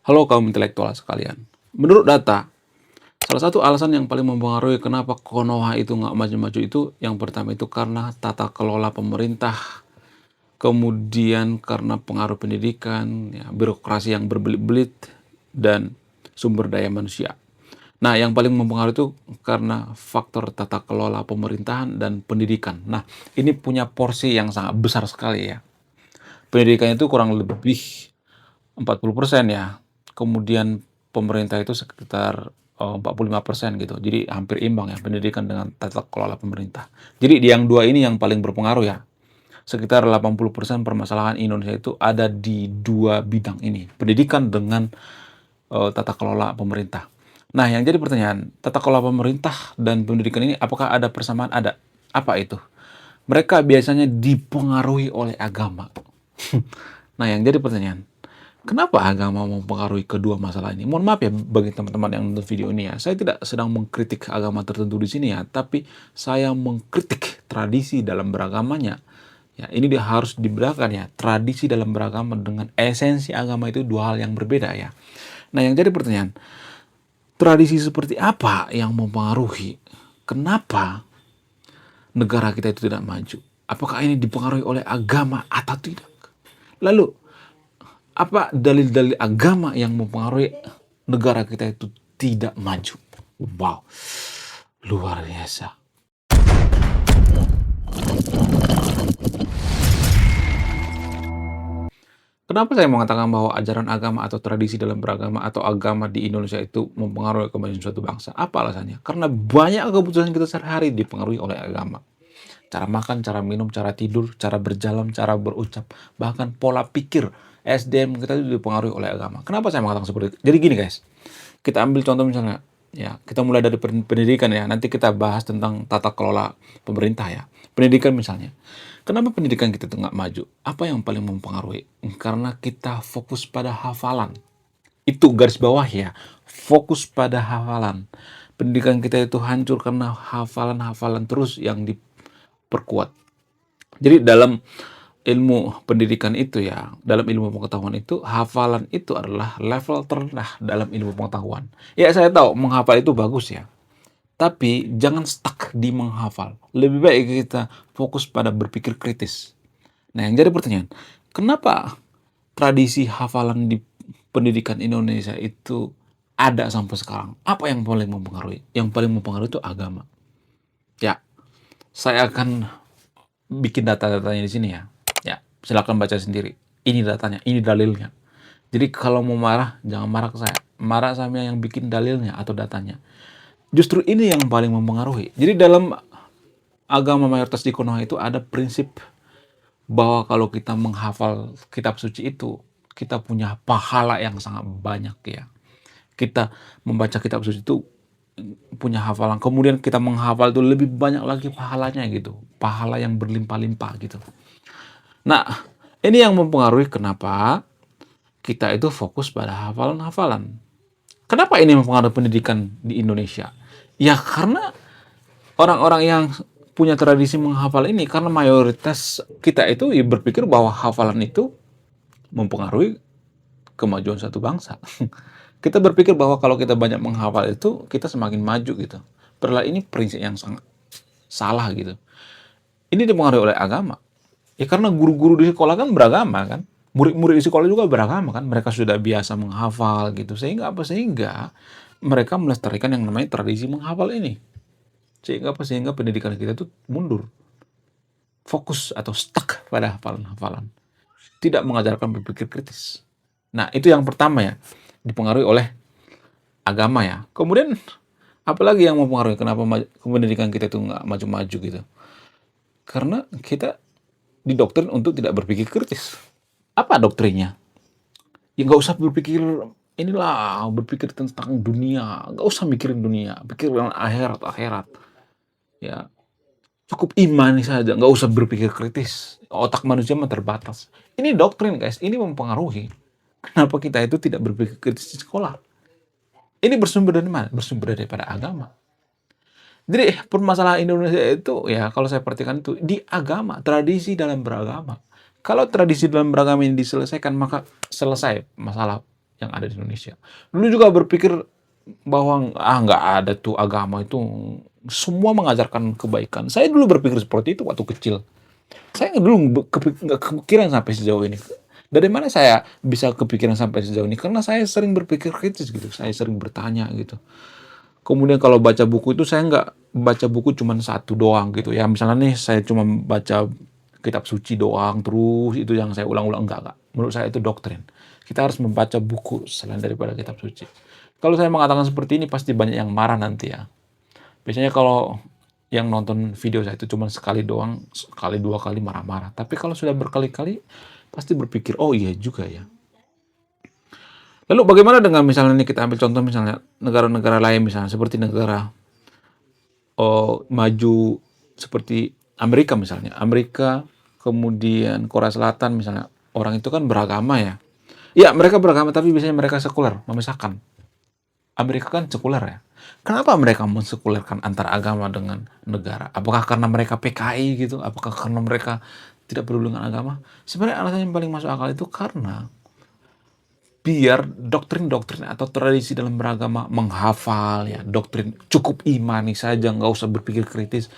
Halo kaum intelektual sekalian. Menurut data, salah satu alasan yang paling mempengaruhi kenapa Konoha itu nggak maju-maju itu, yang pertama itu karena tata kelola pemerintah, kemudian karena pengaruh pendidikan, ya, birokrasi yang berbelit-belit, dan sumber daya manusia. Nah, yang paling mempengaruhi itu karena faktor tata kelola pemerintahan dan pendidikan. Nah, ini punya porsi yang sangat besar sekali ya. Pendidikan itu kurang lebih 40% ya. Kemudian pemerintah itu sekitar 45% gitu. Jadi hampir imbang ya pendidikan dengan tata kelola pemerintah. Jadi di yang dua ini yang paling berpengaruh ya. Sekitar 80% permasalahan Indonesia itu ada di dua bidang ini, pendidikan dengan tata kelola pemerintah. Nah, yang jadi pertanyaan, tata kelola pemerintah dan pendidikan ini apakah ada persamaan? Ada. Apa itu? Mereka biasanya dipengaruhi oleh agama. Nah, yang jadi pertanyaan, kenapa agama mempengaruhi kedua masalah ini? Mohon maaf ya bagi teman-teman yang nonton video ini ya. Saya tidak sedang mengkritik agama tertentu di sini ya, tapi saya mengkritik tradisi dalam beragamanya. Ya, ini dia harus dibedakan ya. Tradisi dalam beragama dengan esensi agama itu dua hal yang berbeda ya. Nah, yang jadi pertanyaan, tradisi seperti apa yang mempengaruhi? Kenapa negara kita itu tidak maju? Apakah ini dipengaruhi oleh agama atau tidak? Lalu, apa dalil-dalil agama yang mempengaruhi negara kita itu tidak maju? Wow, luar biasa. Kenapa saya mengatakan bahwa ajaran agama atau tradisi dalam beragama atau agama di Indonesia itu mempengaruhi kemajuan suatu bangsa? Apa alasannya? Karena banyak keputusan kita sehari-hari dipengaruhi oleh agama. Cara makan, cara minum, cara tidur, cara berjalan, cara berucap, bahkan pola pikir SDM kita itu dipengaruhi oleh agama. Kenapa saya mengatakan seperti itu? Jadi gini guys, kita ambil contoh misalnya, ya kita mulai dari pendidikan ya, nanti kita bahas tentang tata kelola pemerintah ya. Pendidikan misalnya, kenapa pendidikan kita itu nggak maju? Apa yang paling mempengaruhi? Karena kita fokus pada hafalan. Itu garis bawah ya, fokus pada hafalan. Pendidikan kita itu hancur karena hafalan-hafalan terus yang diperkuat. Jadi dalam ilmu pendidikan itu ya, dalam ilmu pengetahuan itu, hafalan itu adalah level terendah dalam ilmu pengetahuan. Ya saya tahu menghafal itu bagus ya, tapi jangan stuck di menghafal. Lebih baik kita fokus pada berpikir kritis. Nah, yang jadi pertanyaan, kenapa tradisi hafalan di pendidikan Indonesia itu ada sampai sekarang? Apa yang paling mempengaruhi? Yang paling mempengaruhi itu agama. Ya, saya akan bikin data-datanya di sini ya. Ya, silakan baca sendiri. Ini datanya, ini dalilnya. Jadi kalau mau marah, jangan marah ke saya. Marah sama yang bikin dalilnya atau datanya. Justru ini yang paling mempengaruhi. Jadi dalam agama mayoritas di Konoha itu ada prinsip bahwa kalau kita menghafal kitab suci itu, kita punya pahala yang sangat banyak ya. Kita membaca kitab suci itu punya hafalan. Kemudian kita menghafal itu lebih banyak lagi pahalanya gitu. Pahala yang berlimpah-limpah gitu. Nah, ini yang mempengaruhi kenapa kita itu fokus pada hafalan-hafalan. Kenapa ini mempengaruhi pendidikan di Indonesia? Ya karena orang-orang yang punya tradisi menghafal ini, karena mayoritas kita itu ya berpikir bahwa hafalan itu mempengaruhi kemajuan satu bangsa. Kita berpikir bahwa kalau kita banyak menghafal itu, kita semakin maju gitu. Padahal ini prinsip yang sangat salah gitu. Ini dipengaruhi oleh agama. Ya karena guru-guru di sekolah kan beragama kan. Murid-murid di sekolah juga beragama kan. Mereka sudah biasa menghafal gitu. Sehingga apa? Sehingga mereka melestarikan yang namanya tradisi menghafal ini. Sehingga apa? Sehingga pendidikan kita itu mundur. Fokus atau stuck pada hafalan-hafalan. Tidak mengajarkan berpikir kritis. Nah, itu yang pertama ya. Dipengaruhi oleh agama ya. Kemudian apalagi yang mempengaruhi kenapa pendidikan kita itu nggak maju-maju gitu. Karena kita didoktrin untuk tidak berpikir kritis. Apa doktrinnya? Ya nggak usah berpikir inilah, berpikir tentang dunia. Nggak usah mikirin dunia, pikir tentang akhirat. Ya, cukup imani saja, nggak usah berpikir kritis. Otak manusia mah terbatas. Ini doktrin guys, ini mempengaruhi. Kenapa kita itu tidak berpikir kritis di sekolah? Ini bersumber dari mana? Bersumber daripada agama. Jadi permasalahan Indonesia itu ya kalau saya perhatikan itu di agama, tradisi dalam beragama. Kalau tradisi dalam beragama ini diselesaikan maka selesai masalah yang ada di Indonesia. Dulu juga berpikir bahwa, nggak ada tuh agama itu, semua mengajarkan kebaikan. Saya dulu berpikir seperti itu waktu kecil. Saya dulu nggak kepikiran sampai sejauh ini. Dari mana saya bisa kepikiran sampai sejauh ini? Karena saya sering berpikir kritis gitu, saya sering bertanya gitu. Kemudian kalau baca buku itu saya nggak baca buku cuma satu doang gitu ya. Misalnya nih saya cuma baca kitab suci doang terus itu yang saya ulang-ulang, enggak. Menurut saya itu doktrin. Kita harus membaca buku selain daripada kitab suci. Kalau saya mengatakan seperti ini pasti banyak yang marah nanti ya. Biasanya kalau yang nonton video saya itu cuma sekali doang, sekali dua kali marah-marah. Tapi kalau sudah berkali-kali pasti berpikir, oh iya juga ya. Lalu bagaimana dengan misalnya ini kita ambil contoh misalnya negara-negara lain misalnya seperti negara maju seperti Amerika misalnya. Amerika, kemudian Korea Selatan misalnya. Orang itu kan beragama ya. Ya, mereka beragama tapi biasanya mereka sekuler, memisahkan. Amerika kan sekuler ya. Kenapa mereka mensekulerkan antara agama dengan negara? Apakah karena mereka PKI gitu? Apakah karena mereka tidak peduli dengan agama? Sebenarnya alasan yang paling masuk akal itu karena biar doktrin-doktrin atau tradisi dalam beragama menghafal ya, doktrin cukup imani saja, nggak usah berpikir kritis.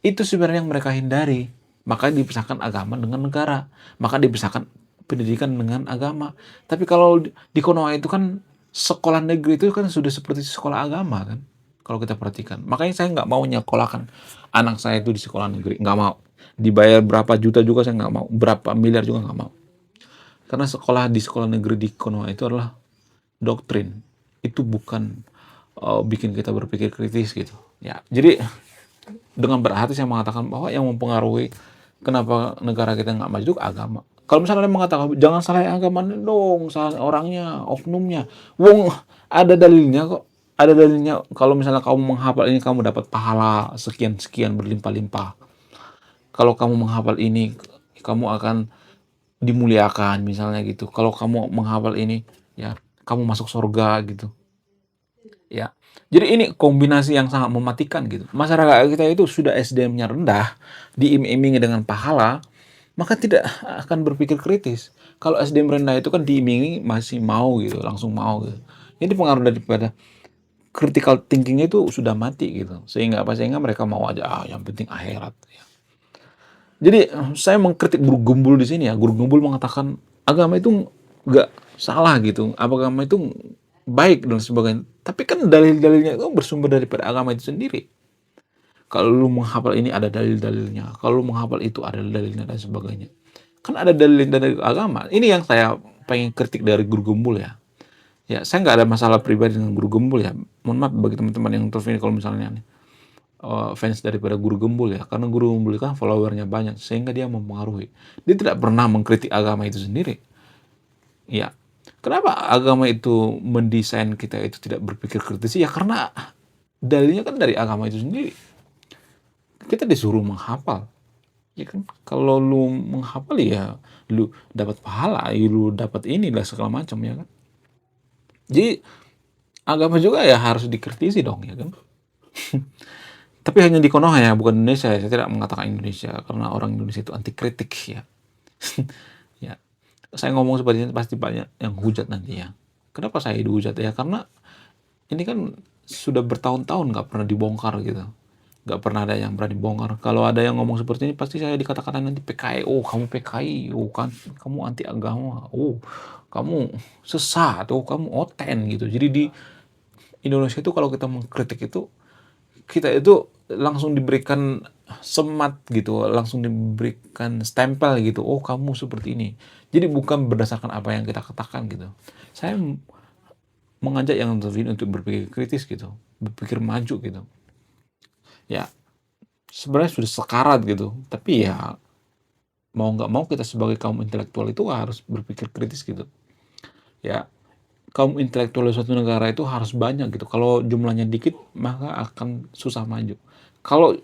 Itu sebenarnya yang mereka hindari. Maka dipisahkan agama dengan negara. Maka dipisahkan pendidikan dengan agama. Tapi kalau di Konoha itu kan sekolah negeri itu kan sudah seperti sekolah agama kan. Kalau kita perhatikan. Makanya saya nggak mau nyekolahkan anak saya itu di sekolah negeri. Nggak mau. Dibayar berapa juta juga saya nggak mau. Berapa miliar juga nggak mau. Karena sekolah di sekolah negeri di Konoha itu adalah doktrin. Itu bukan bikin kita berpikir kritis gitu. Ya, jadi dengan berhati saya mengatakan bahwa yang mempengaruhi kenapa negara kita nggak maju itu agama. Kalau misalnya ada yang mengatakan jangan salah agama dong, salah orangnya, oknumnya. Wong ada dalilnya kok. Ada dalilnya kalau misalnya kamu menghafal ini kamu dapat pahala sekian-sekian berlimpah-limpah. Kalau kamu menghafal ini kamu akan dimuliakan misalnya gitu. Kalau kamu menghafal ini ya kamu masuk surga gitu. Ya. Jadi ini kombinasi yang sangat mematikan gitu. Masyarakat kita itu sudah SDM-nya rendah, diiming-imingi dengan pahala, maka tidak akan berpikir kritis. Kalau SDM rendah itu kan diimingi masih mau gitu, langsung mau gitu. Ini pengaruh daripada critical thinking-nya itu sudah mati gitu. Sehingga apa? Sehingga mereka mau aja yang penting akhirat ya. Jadi saya mengkritik guru gembul di sini ya. Guru gembul mengatakan agama itu nggak salah gitu. Agama itu baik dan sebagainya. Tapi kan dalil-dalilnya itu bersumber daripada agama itu sendiri. Kalau lu menghafal ini ada dalil-dalilnya. Kalau lu menghafal itu ada dalilnya dan sebagainya. Kan ada dalil dari agama. Ini yang saya pengen kritik dari guru gembul ya. Ya, saya nggak ada masalah pribadi dengan guru gembul ya. Mohon maaf bagi teman-teman yang nonton ini kalau misalnya nih, fans daripada guru gembul ya. Karena guru gembul kan followernya banyak sehingga dia mempengaruhi. Dia tidak pernah mengkritik agama itu sendiri. Ya, kenapa agama itu mendesain kita itu tidak berpikir kritis? Ya karena dalilnya kan dari agama itu sendiri. Kita disuruh menghafal. Ya kan, kalau lu menghafal ya lu dapat pahala, ya lu dapat inilah segala macam ya kan. Jadi agama juga ya harus dikritisi dong ya kan. Tapi hanya di Konoha ya, bukan Indonesia. Saya tidak mengatakan Indonesia karena orang Indonesia itu anti kritik ya. Ya, saya ngomong seperti ini pasti banyak yang hujat nanti ya. Kenapa saya dihujat ya? Karena ini kan sudah bertahun-tahun nggak pernah dibongkar gitu. Nggak pernah ada yang berani bongkar. Kalau ada yang ngomong seperti ini pasti saya dikatakan nanti PKI. Oh kamu PKI, oh kan kamu anti agama, oh kamu sesat, oh kamu oten gitu. Jadi di Indonesia itu kalau kita mengkritik itu kita itu langsung diberikan semat gitu, langsung diberikan stempel gitu. Oh kamu seperti ini. Jadi bukan berdasarkan apa yang kita katakan gitu. Saya mengajak yang nonton video untuk berpikir kritis gitu, berpikir maju gitu. Ya, sebenarnya sudah sekarat gitu. Tapi ya mau nggak mau kita sebagai kaum intelektual itu harus berpikir kritis gitu. Ya, kaum intelektual di suatu negara itu harus banyak gitu. Kalau jumlahnya dikit maka akan susah maju. Kalau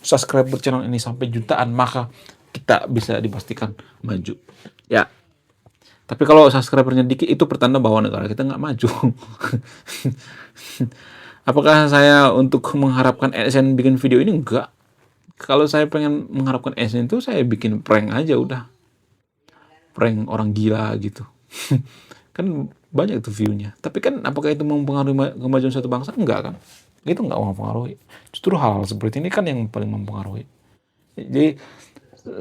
subscriber channel ini sampai jutaan maka kita bisa dipastikan maju. Ya, tapi kalau subscribernya dikit itu pertanda bahwa negara kita nggak maju. Apakah saya untuk mengharapkan AdSense bikin video ini? Enggak. Kalau saya pengen mengharapkan AdSense itu saya bikin prank aja udah. Prank orang gila gitu. Kan banyak itu view-nya. Tapi kan apakah itu mempengaruhi kemajuan suatu bangsa? Enggak kan? Itu enggak mempengaruhi. Justru hal-hal seperti ini kan yang paling mempengaruhi. Jadi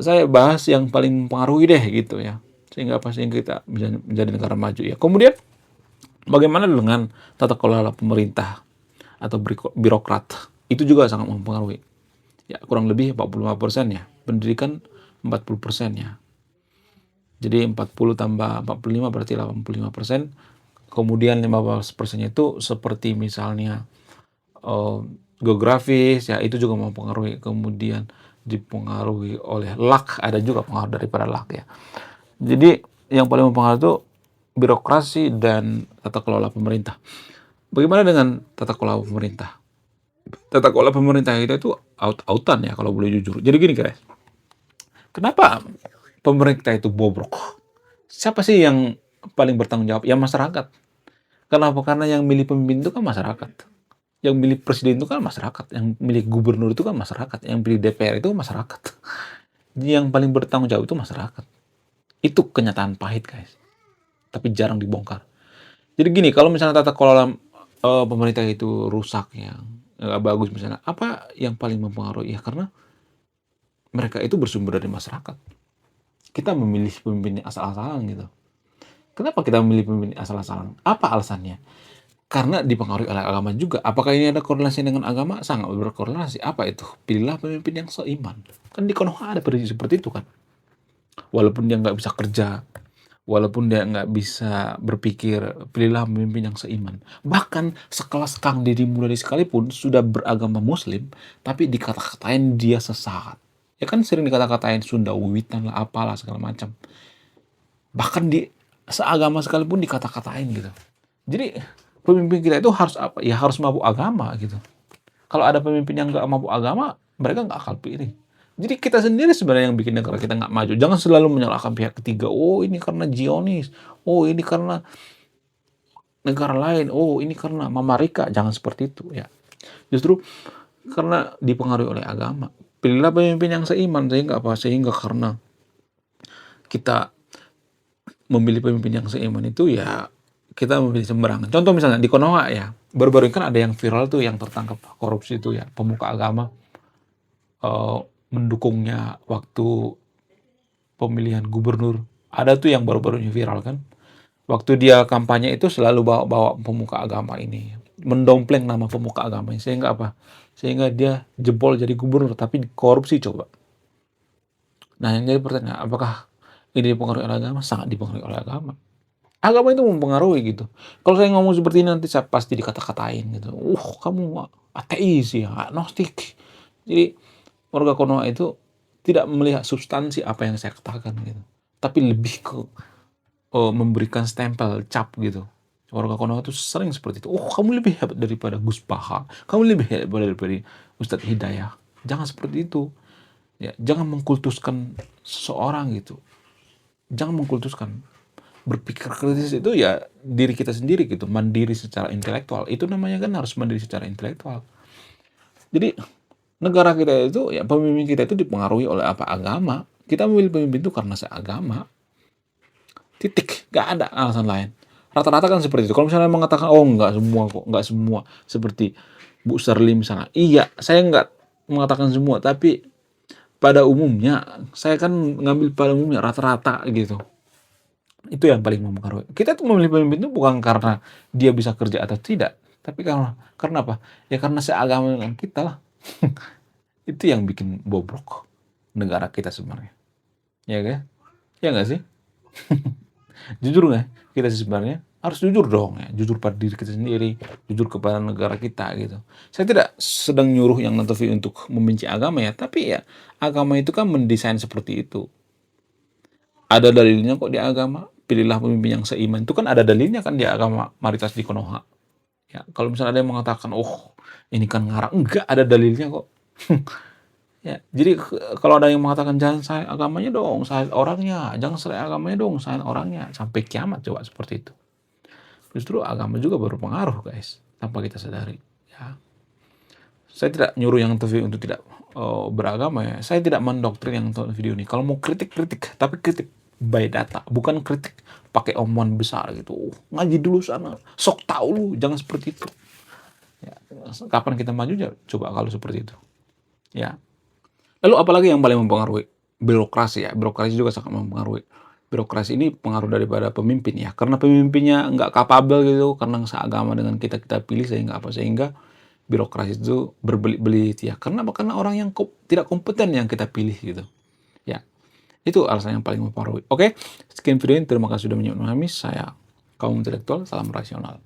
saya bahas yang paling mempengaruhi deh gitu ya. Sehingga kita menjadi negara maju ya. Kemudian bagaimana dengan tata kelola pemerintah atau birokrat? Itu juga sangat mempengaruhi. Ya, kurang lebih 45% ya. Pendidikan 40% ya. Jadi 40 tambah 45 berarti 85%. Kemudian 15%-nya itu seperti misalnya geografis ya, itu juga mempengaruhi. Kemudian dipengaruhi oleh luck, ada juga pengaruh daripada luck ya. Jadi yang paling mempengaruhi itu birokrasi dan tata kelola pemerintah. Bagaimana dengan tata kelola pemerintah? Tata kelola pemerintah kita itu out-outan ya kalau boleh jujur. Jadi gini guys, kenapa pemerintah itu bobrok? Siapa sih yang paling bertanggung jawab? Ya masyarakat. Kenapa? Karena yang milih pemimpin itu kan masyarakat. Yang milih presiden itu kan masyarakat. Yang milih gubernur itu kan masyarakat. Yang milih DPR itu masyarakat. Jadi yang paling bertanggung jawab itu masyarakat. Itu kenyataan pahit guys. Tapi jarang dibongkar. Jadi gini, kalau misalnya tata kelola pemerintah itu rusak ya, nggak bagus misalnya, apa yang paling mempengaruhi? Ya karena mereka itu bersumber dari masyarakat. Kita memilih pemimpin asal-asalan gitu. Kenapa kita memilih pemimpin asal-asalan? Apa alasannya? Karena dipengaruhi oleh agama juga. Apakah ini ada korelasi dengan agama? Sangat berkorelasi. Apa itu? Pilihlah pemimpin yang seiman. Kan di Konoha ada prinsip seperti itu kan. Walaupun dia nggak bisa kerja, walaupun dia nggak bisa berpikir, pilihlah pemimpin yang seiman. Bahkan sekelas Kang Deddy Mulyadi sekalipun sudah beragama Muslim, tapi dikata-katain dia sesat. Ya kan sering dikata-katain Sunda Wiwitan lah, apalah segala macam. Bahkan di seagama sekalipun dikata-katain gitu. Jadi pemimpin kita itu harus apa? Ya harus mabuk agama gitu. Kalau ada pemimpin yang nggak mabuk agama, mereka nggak akan pilih. Jadi kita sendiri sebenarnya yang bikin negara kita nggak maju. Jangan selalu menyalahkan pihak ketiga. Oh ini karena Zionis. Oh ini karena negara lain. Oh ini karena Mama Rika. Jangan seperti itu ya. Justru karena dipengaruhi oleh agama. Pilihlah pemimpin yang seiman. Sehingga apa? Sehingga karena kita memilih pemimpin yang seiman itu ya kita memilih sembarangan. Contoh misalnya di Konoha ya, baru-baru ini kan ada yang viral tuh yang tertangkap korupsi itu ya, pemuka agama mendukungnya waktu pemilihan gubernur. Ada tuh yang baru-baru ini viral kan. Waktu dia kampanye itu selalu bawa-bawa pemuka agama ini, mendompleng nama pemuka agama ini. Sehingga apa? Sehingga dia jebol jadi gubernur tapi korupsi coba. Nah yang jadi pertanyaan, apakah ini dipengaruhi oleh agama? Sangat dipengaruhi oleh agama. Agama itu mempengaruhi gitu. Kalau saya ngomong seperti ini nanti saya pasti dikata-katain gitu. Kamu ateis ya, agnostik. Jadi warga Konoha itu tidak melihat substansi apa yang saya katakan gitu. Tapi lebih ke memberikan stempel, cap gitu. Warga Konoha itu sering seperti itu. Kamu lebih hebat daripada Gus Paha. Kamu lebih hebat daripada Ustadz Hidayah. Jangan seperti itu. Ya, jangan mengkultuskan seseorang gitu. Jangan mengkultuskan. Berpikir kritis itu ya diri kita sendiri gitu, mandiri secara intelektual. Itu namanya kan harus mandiri secara intelektual. Jadi negara kita itu ya pemimpin kita itu dipengaruhi oleh apa? Agama. Kita memilih pemimpin itu karena seagama. Titik, nggak ada alasan lain. Rata-rata kan seperti itu. Kalau misalnya mengatakan nggak semua kok, nggak semua seperti Bu Sherly misalnya. Iya, saya nggak mengatakan semua, tapi pada umumnya saya kan ngambil pada umumnya rata-rata gitu. Itu yang paling mempengaruhi. Kita tuh memilih pemimpin itu bukan karena dia bisa kerja atau tidak, tapi karena apa? Ya karena seagama dengan kita lah. Itu yang bikin bobrok negara kita sebenarnya. Ya kan? Ya nggak sih? Jujur nggak? Kita sebenarnya harus jujur dong ya. Jujur pada diri kita sendiri, jujur kepada negara kita gitu. Saya tidak sedang nyuruh yang nonton untuk membenci agama ya, tapi ya agama itu kan mendesain seperti itu. Ada dalilnya kok di agama. Pilihlah pemimpin yang seiman. Itu kan ada dalilnya kan di agama Maritas di Konoha. Ya, kalau misalnya ada yang mengatakan, ini kan ngarang. Enggak, ada dalilnya kok. Ya, jadi kalau ada yang mengatakan jangan sayang agamanya dong, sayang orangnya. Jangan sayang agamanya dong, sayang orangnya. Sampai kiamat coba seperti itu. Justru agama juga berpengaruh guys, tanpa kita sadari. Ya. Saya tidak nyuruh yang TV untuk tidak beragama ya. Saya tidak mendoktrin yang nonton video ini. Kalau mau kritik, tapi kritik. by data, bukan kritik pakai omongan besar gitu. "Oh, ngaji dulu sana, sok tahu lu," jangan seperti itu. Ya, kapan kita maju ya coba kalau seperti itu. Ya. Lalu apalagi yang paling mempengaruhi? Birokrasi ya, birokrasi juga sangat mempengaruhi. Birokrasi ini pengaruh daripada pemimpin ya, karena pemimpinnya nggak kapabel gitu, karena seagama dengan kita pilih sehingga apa, sehingga birokrasi itu berbelit-belit ya, karena orang yang tidak kompeten yang kita pilih gitu. Ya, itu alasan yang paling mempengaruhi. Oke, sekian video ini, terima kasih sudah menyimak memahami. Saya kaum intelektual, salam rasional.